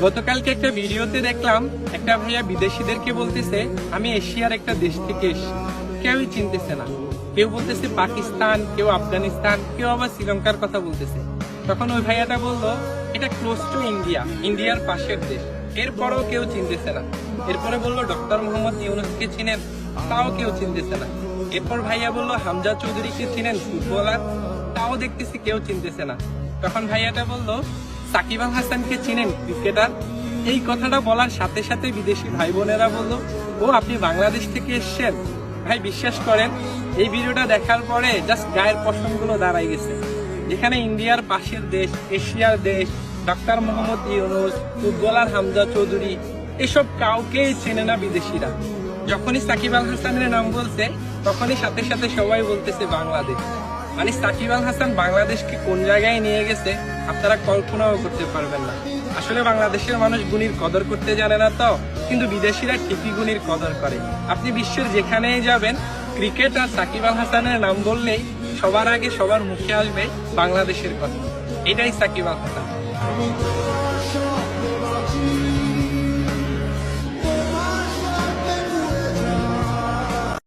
গতকালকে একটা ভিডিওতে দেখলাম একটা ভাইয়া বিদেশিদেরকে বলতেছে আমি এশিয়ার একটা দেশ থেকে এসেছি, কেউই চিনতেছে না। কেউ বলতেছে পাকিস্তান, কেউ আফগানিস্তান, কেউ আবার শ্রীলঙ্কার কথা বলতেছে। তখন ওই ভাইয়াটা বললো এটা ক্লোজ টু ইন্ডিয়া, ইন্ডিয়ার পাশের দেশ, এরপরও কেউ চিনতেছে না। এরপরে বললো ডক্টর মোহাম্মদ ইউনূসকে চিনেন, তাও কেউ চিনতেছে না। এরপর ভাইয়া বললো হামজা চৌধুরীকে চিনেন, ফুটবলার, তাও দেখতেছি কেউ চিনতেছে না। তখন ভাইয়াটা বললো সাকিব আল হাসানকে চিনেন, ক্রিকেটার। এই কথাটা বলার সাথে সাথে বিদেশি ভাই বোনেরা বললো ও আপনি বাংলাদেশ থেকে এসছেন। ভাই বিশ্বাস করেন, এই ভিডিওটা দেখার পরে জাস্ট গায়ের পশমগুলো দাঁড়াই গেছে। যেখানে ইন্ডিয়ার পাশের দেশ, এশিয়ার দেশ, ডক্টর মোহাম্মদ ইউনূস, ফুটবলার হামজা চৌধুরী, এসব কাউকেই চেনে না বিদেশিরা। যখনই সাকিব আল হাসানের নাম বলছে তখনই সাথে সাথে সবাই বলতেছে বাংলাদেশ। মানে সাকিব আল হাসান বাংলাদেশকে কোন জায়গায় নিয়ে গেছে আপনারা কল্পনাও করতে পারবেন না। আসলে বাংলাদেশের মানুষ গুণীর কদর করতে জানে না তো, কিন্তু বিদেশিরা ঠিকই গুণীর কদর করে। আপনি বিশ্বের যেখানেই যাবেন, ক্রিকেট আর সাকিব আল হাসানের নাম বললেই সবার আগে সবার মুখে আসবে বাংলাদেশের কথা। এটাই সাকিব আল হাসান।